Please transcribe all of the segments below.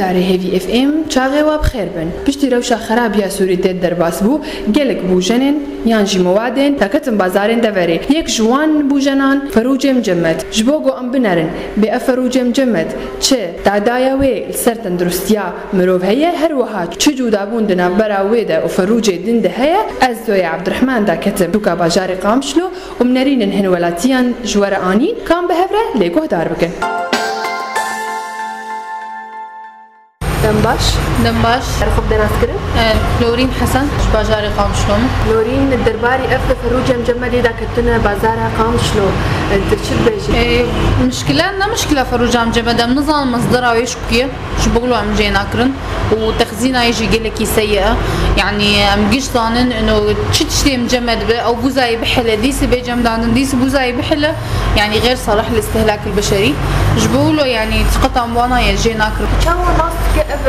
گهداری هیوی اف ام چاقه و بخیر بن پشتی روشا خراب یا سوریت در باس بو گلک بوجنن یانجی موادن تاکتن بازارن دوری یک جوان بوجنان فروج مجمد جبوگو ام بنرن به فروج مجمد چه تعدایا وی سرتن درستیا مروف هيا هر وها چه جودا بوندنا براوی ده و فروج دنده هيا از دوی عبدالرحمن دا کتب دوکا باجار قامشلو و منرین هن ولاتیان جوار آنین کام به هفره لیگو دار بکن دنباش خب دناس كرن لورين حسن بازار قام شلون لورين الدرباري اف فروج مجمدي دا كتنا بازار قام شلو ترشد بيجي مشكله فروج مجمد نظام مصدره ويشكيه شو بقولوا عم جينا كرن وتخزينها يجي لك سيئه يعني ام جيش ظانن انه تشتي مجمد او بوزاي بحله ديس بجمدان ديس بوزاي بحله يعني غير صالح للاستهلاك البشري شو بقولوا يعني تقطع وانا يجينا كرن كان ناس كيف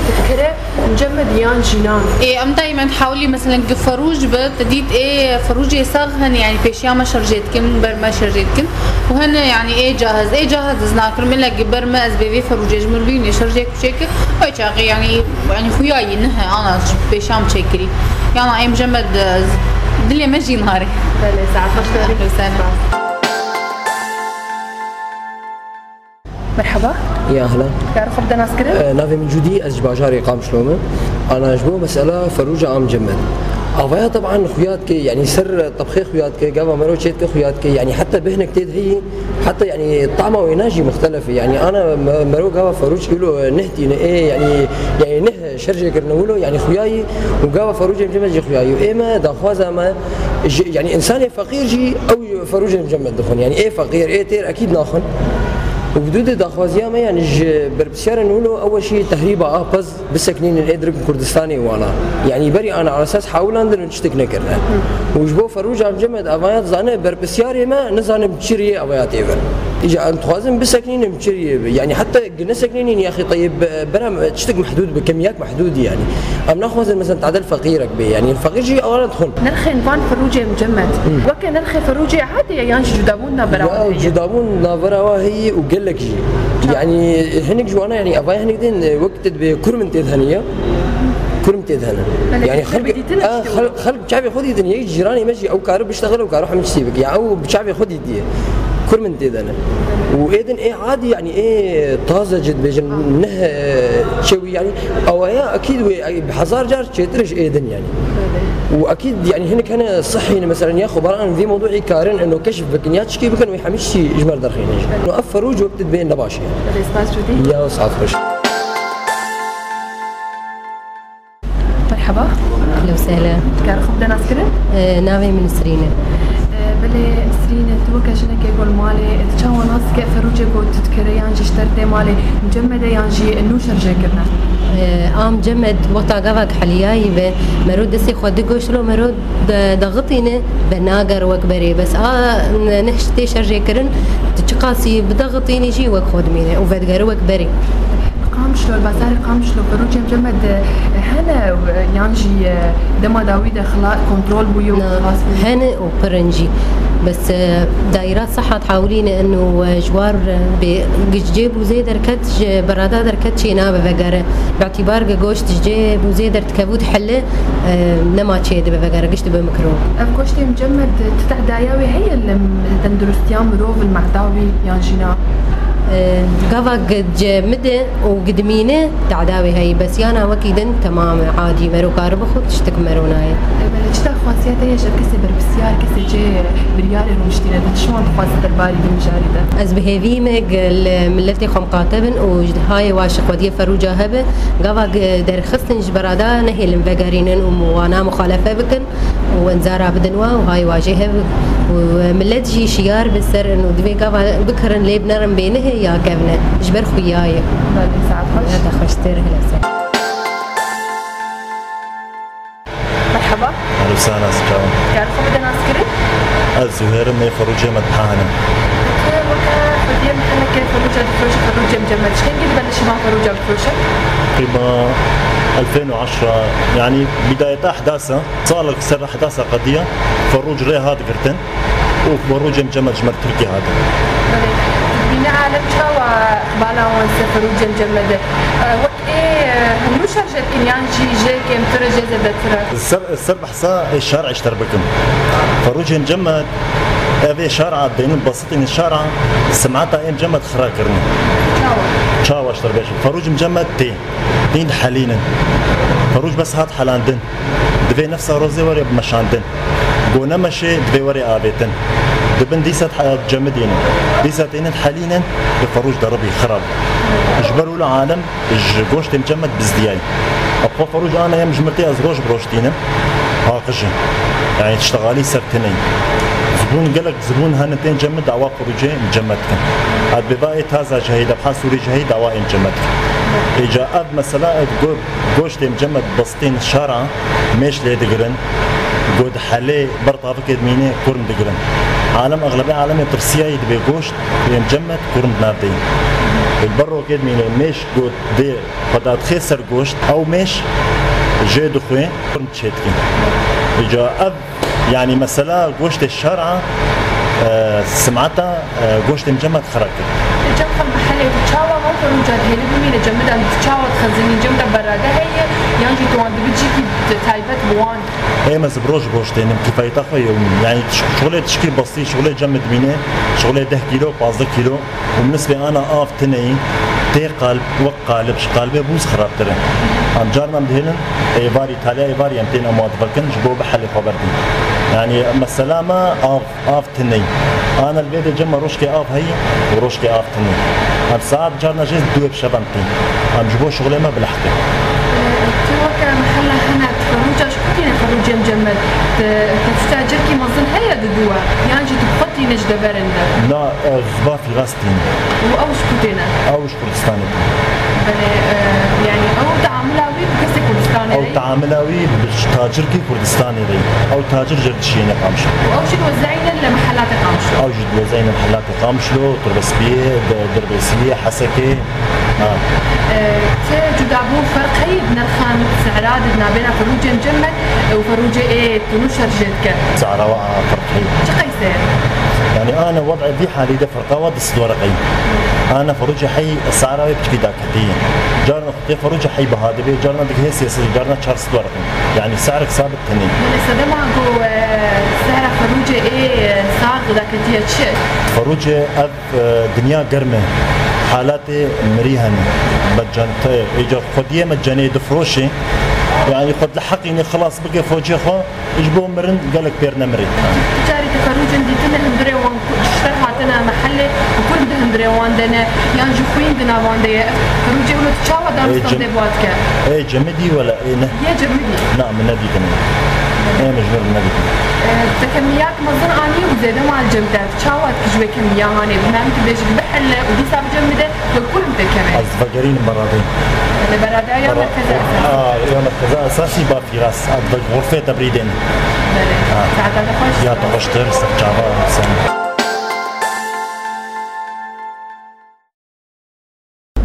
تفكره مجمد يان جنان ايه ام دائما تحاولي مثلا فروج بتديت ايه فروج يصغهن يعني بيشيا ما شرجتكن بر ما شرجتكن وهن يعني ايه جاهز ناكر من لك بر ما از بي فروج يجمر بيني شرجك وشيك هاي شاغي يعني خوياي انها انا بيشام تشكري يعني اي مجمد دلي مجي نهاري بله ساعه سنه مرحبا يا اهلا تعرف بدنا نسكر نافي من جودي از باجاري قام شلومه انا جبو مساله فروجه عم جمد افايا طبعا خياتك يعني سر طبخي خياتك قبل مرو شيتك خياتك يعني حتى بهنك تدري حتى يعني طعمه ويناجي مختلفه يعني انا مرو قبل فروج يقولوا نهتي ايه يعني نه شرجه كرنولو يعني خياي وقبل فروج مجمد جي خياي اما دخوازه ما يعني انسان فقير جي او فروج مجمد دخون يعني ايه فقير ايه تير اكيد ناخن وبدود داخوازيا ما يعني بربسيار نقولوا اول شيء تهريبه بس بسكنين الادرب كردستاني وانا يعني بري انا على اساس حاول اندر نشتك نكرنا وجبو فروج عم جمد افايات زانه بربسيار ما نزانه بتشري افايات ايفر اجا انت خوازم بسكنين بتشري يعني حتى قلنا سكنين يا اخي طيب برا تشتك محدود بكميات محدوده يعني ام ناخذ مثلا تعدل فقيرك بي يعني الفقير جي اولا دخل نرخي نفان فروجه مجمد وكان نرخي فروجه عادي يعني جدابون برا جدابون برا هي لك جي يعني هنيك جوانا يعني افاي هنيك دين وقت بكرم تدهنيه كرم تدهن يعني خلق شعبي خذ يدن يجي جيراني ماشي او كارب بيشتغل وكارو حمش سيبك يعني او شعبي خذ يدي كرم تدهن وايدن ايه عادي يعني ايه طازه جد بيجن نه شوي يعني او اكيد بحزار جار تشترش ايدن يعني واكيد يعني هنا كان صحي مثلا يا خبراء في موضوع يكارن انه كشف بكنيات شكي بكن ويحمش اجمال درخين انه افروج وقت بين نباشي يا سعد خوش مرحبا اهلا وسهلا كارخ بدنا نسكر نافي من سرينه بله سرينه توكا شنك يقول مالي تشاو ناس كيف فروجه قلت تذكري يعني اشتريتي مالي مجمده يعني انه شرجه كرنا ام جمد وقت قفك حلياي مرود دسي خد قشلو مرود ضغطينه بناقر وكبري بس نحشتي شرجه كرن تشقاسي بضغطيني شي وخد مينه وفدغر وكبري قامشلو البازار قامشلو فروج مجمد هنا يانجي دما داويد خلاص كنترول بيو خلاص هنا وبرنجي بس دائرات صحة تحاولين انه جوار بجيب وزي دركت برادا دركت شينا بفقره باعتبار قوشت جيب وزي درت كبود حله نما تشيد بفقره قشت بمكرو قوشت مجمد تتع داياوي هي اللي تندرستيان مروف المعداوي يانجينا قفا قد جمده وقدمينه تعداوي هي بس يانا وكيدن تمام عادي مرو كارب خد تشتك مروناي بلشتا خاصيته هي شبكه بربسيار كسي جي بريالي روشتينا شلون خاصه درباري بالمجارده از بهيفي مق ملتي خم قاتبن وهاي واشق ودي فروجه هبه قفا در خصن جبرادا نهي المفقرينن وانا مخالفه بكن وانزارا بدنوا وهاي واجهه وملت جي شيار بالسر انه دبي قفا بكرن لي بنرم بينه يا كابنه جبر خوياي بعد ساعه خوش هذا خوش تير هلا مرحبا اهلا وسهلا سكاو تعرفوا بدنا نسكري الزهير ما فروجه مدحانه بدي محل كيف فروجه مجمد شكون قد بلش مع فروجه بفروشه تقريبا 2010 يعني بدايه احداثها صار لك سر احداثها قضيه فروج ري هذا قرتن وفروج مجمد جمر تركي هذا بين عالم شوا بالا وان فروج مجمد وقت ايه همرو شرجت كن يانجي جيك مترجه زدترا السر بحصا الشارع اشتربكم فروج مجمد هذا شارع الدين بسيطين الشارع سمعتها ايه مجمد خراكرني شاوا اشتربش فروج مجمد تين حالينا فروج بس هات حلاندن دبي نفسها روزي وري بمشاندن قونا مشي دبي وري آبيتن دبن ديسات جمدين ديسات إنت حاليا بفروج دربي خراب اجبروا العالم جوشت مجمد بزدياي أبقى فروج أنا يم جمرتي أزروج بروشتينم هاقجي يعني تشتغالي سبتنين زبون قالك زبون هانتين جمد دعوة فروجي مجمدكن هاد بباقي تازا جهيد أبحان سوري جهيد دعوة مجمدكن إجا أب مثلا جوشت مجمد بسطين الشارع مش لي دقرن قد حالي برطافك ميني كورم دقرن عالم أغلبية عالم ترسيا يدبي جوشت مجمد كورم نافدين البرو كده ميني مش قد دي قد خسر جوشت أو مش جاي دخوين كورم تشيتكين إجا أب يعني مثلا جوشت الشارع سمعتها جوشت مجمد خراكر الجمخة المحلية تتشاوى ما فروجات هي لبني لجمدها تتشاوى تخزني جمدها برادا هي يانجي توان بتجيكي تايبت بوان ايه مز بروج بروجتين كفاية يومي يعني شغلة تشكيل بسيط شغلة جمد مينة شغلة 10 كيلو 15 كيلو وبالنسبة أنا آف تنين تي قلب وقالب قلبي بوز خراب ترى عم جارنا مدهنن ايفاري تالي ايفاري يمتين اموات فكن جبو بحل خبرتي يعني مثلا ما آف تنين أنا البيت الجمع روشكي آف هي وروشكي آف تنين عم ساعات جارنا جيز دوب شبنتين عم جبو شغلة ما بلحقي توكا محلها هنا فروجة شكوتين فروجة مجمد تستاجركي مظن هيا ددوها يانجي تبقتي نجدة برندة لا غبا في غاستين وأوش كوتينا أوش كردستاني يعني أو تعاملاوي بكسي كردستاني أو تعاملاوي تاجركي كردستاني دي أو تاجر جردشيني قامشلو وأوش توزعين لمحلات قامشلو أو جد وزعين محلات قامشلو تربسبية دربسية حسكي تجدابو فرق هي نرخان سعرات بين فروجة مجمد وفروجة ايه تنشر جدك سعرها فرق هي شو قيسير؟ يعني أنا وضعي في حالي ده فرقة ودي ورقي أنا فروجة حي سعرها بتشكي داكتية جارنا خطي فروجة حي بهذا بي جارنا دك هي سياسة جارنا شهر ورقي يعني سعرك ثابت تاني من السلام عقو سعر فروجة ايه صاغ داكتية شيء فروجة أب دنيا قرمة حالاتي مريهن مجانتي اجا خديه مجاني دفروشي يعني خد لحقيني خلاص بقى فوجي خو اجبو مرن قالك بير نمري تجاري تفروج عندي تنا هندري وان اشترها تنا محلي وكل ده هندري وان دنا يانجو خوين دنا وان دي فروجي ولو تشاوى دام استنبواتك ايه جمدي ولا ايه نه؟ يا جمدي نعم من نبي كمان ايه مجبور من نبي كمان تكميات مظن اني وزيادة مع الجمدات تشاوى كجوي كمية هاني بنام تبيش بحلة ودي صار جمدة لكل ده كمان از فقرين برادين البرادة يوم كذا يوم كذا اساسي بافي راس غرفة تبريدين ساعات خوش يا تغشتر سبجابا سنة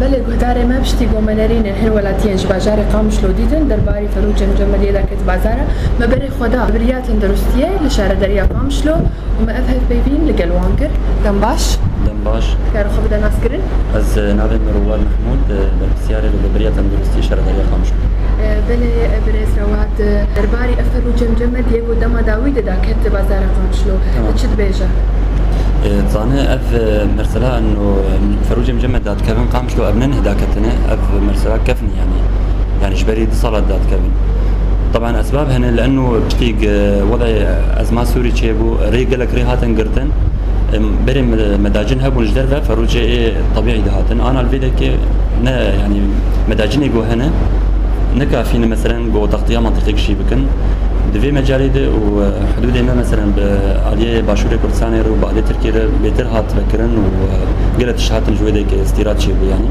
بله گهداره ما بشتی گومنرین هر ولاتیان جباجار قامشلو دیدن درباری فروج مجمدی داکت بازاره ما بری خدا بریات درستیه لشاره دریا قامشلو وما افهف بيبين لقلوانكر دنباش كارو خو بدنا نسكرن از ناوي مروان محمود بالسياره لبريات درستي شاره دریا قامشلو بله بريز رواد درباری فروج مجمد يگو دما داوود داکت بازاره قامشلو تشد بيجا تزانه اف مرسلا انه فروج مجمد دات كفن قامشلو ابنن هداكتنا اف مرسلا كفني يعني جبري دي صلاه دات كفن طبعا اسباب هنا لانه بتيق وضع ازمه سوري تشيبو ريقلك ريهاتن قرتن بري مداجن هبو الجدر فروج طبيعي دهاتن انا الفيديو كي يعني مداجن يجو هنا نكافينا مثلا جو تغطيه منطقي شي بكن دفي مجالي ده وحدود ما مثلا بعليه باشوري كردستاني رو بعد تركيا بيتر هات بكرن وقلت الشهات الجويده كاستيراد شي يعني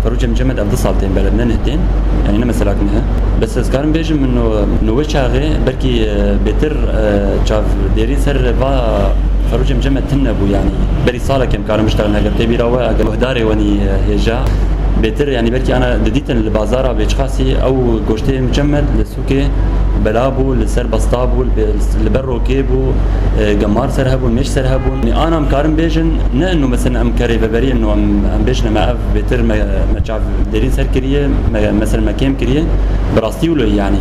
فروج مجمد افضل صالتين بلدنا نهتين يعني انا مثلا كنها بس اذكرن بيجم انه وشاغي بركي بيتر شاف ديري سر با فروج مجمد تنبو يعني بري صاله كم كانوا مشتغلين هاجر تبي روا هداري وني هجا بيتر يعني بركي انا دديت البازار بيشخاصي او جوشتي مجمد لسوكي بلابو لسر بسطابو البرو كيبو جمار سرهبون مش سرهبون يعني انا مكارم بيجن نه انه مثلا ام كاري ببري انه ام بيجن ما اف بتر ما تشعب ديرين سر كريه مثلا ما كيم كريه براستي ولا يعني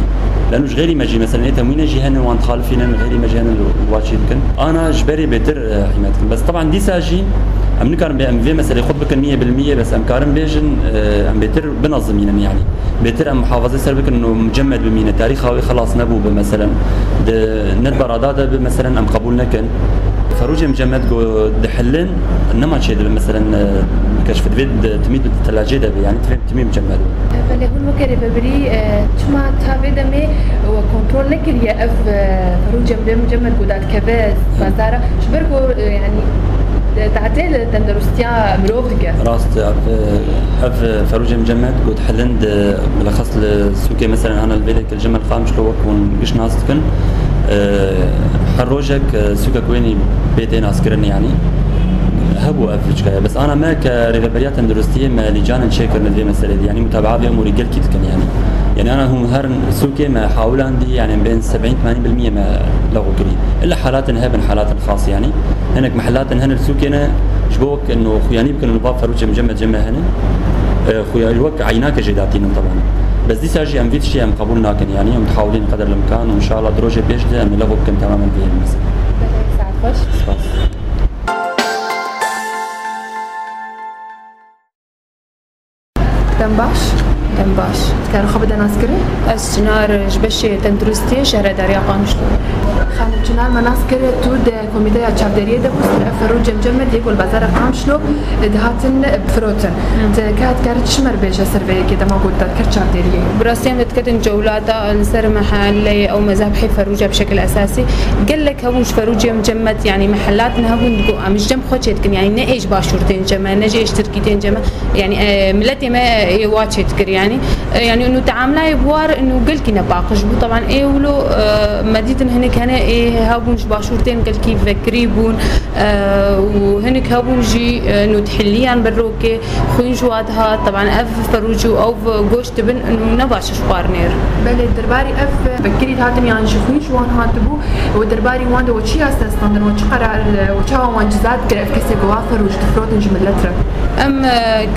لانه غيري ماجي مثلا انت وين اجي هنا وانت خالفين غيري ماجي هنا الواتش يمكن انا جبري بتر حمايتكم بس طبعا دي ساجي ام نكارم ام في مساله خد بك 100% بس ام كارم بيجن ام بتر بنظم يعني بتر ام محافظه سربك انه مجمد بمينه تاريخها خلاص نبو مثلا ند برادات مثلا ام قبول نكن فروج مجمد جو دحلن انما شيء مثلا كشف فيد تميد الثلاجه ده يعني تميم مجمد فاللي هو مكري ببري شما تابع دمي وكنترول نكر يا اف فروج مجمد قدات كباز بازارة شبركو يعني تعديل تندرستيا مروفدك راست اف فروج مجمد قد حلند بالاخص السوكي مثلا انا البيت الجمل قام شلو وكون قش ناس تكن حروجك سوكا كويني بيتين عسكرني يعني هبو افريقيا بس انا ما كريفريات تندرستيه ما لجان شاكر ندري مساله دي يعني متابعه بامور قل كتكن يعني انا هم هر سوكي ما حاول عندي يعني بين 70 80% ما لغو كري الا حالات هبن حالات خاصه يعني هناك محلات هن السوكي انا جبوك انه خوياني يمكن انه باب فروج مجمد جمع هنا خويا الوك عيناك جداتين طبعا بس دي ساجي ام فيت شيء ام قبول ناكن يعني ومتحاولين قدر الامكان وان شاء الله دروجه بيجده ام لغو كن تماما في المسا ساعات خوش دنباش كانوا خبدا ناسكري السنار جبشي تندرستي شهر داريا قامشلو خانم جنال مناسكري تود كوميديا تشابدريه ده فروج مجمد يقول بازار قامشلو دهاتن بفروتن كانت كارت شمر بيجا سيرفي كده موجود كارت تشابدريه براستين بتكتن جولاتا انسر محل او مذابحي فروجه بشكل اساسي قال لك هبوش فروجه مجمد يعني محلات نهبون مش جم خوتشتكن يعني نايش باشورتين جما نجي اشتركيتين جما يعني ملتي ما يواتشتكر يعني انه تعاملاي بوار انه قلكي نباقش بو طبعا ايه ولو مديتن هناك هنا ايه هابونش باشورتين قلكي فكريبون وهناك هابونجي انه تحليان بروكي خوين جوادها طبعا اف فروجو او غوش تبن انه نباش شبارنير بله درباري اف بكري هاتن يعني شخوين شوان هاتبو ودرباري وان دو تشي اساس طندن وتش قرار وتشا وان جزات كرف كسي جوا فروج تفروتن جملتر ام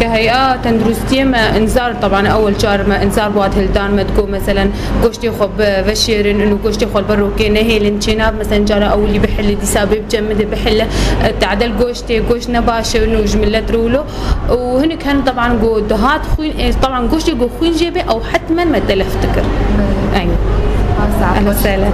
كهيئه تندرستيه ما انذار طبعا اول شهر ما انذار بوات هلدان ما تكون مثلا قشتي خب بشيرن انه قشتي خل بروكي نهي لنشيناب مثلا جرى اولي بحل دي سبب جمد بحل تعدل قشتي قش نباش انه جملت رولو وهنا كان طبعا جو دهات خوين طبعا قشتي جو خوين جيبي او حتما ما تلفتكر ايوه اهلا وسهلا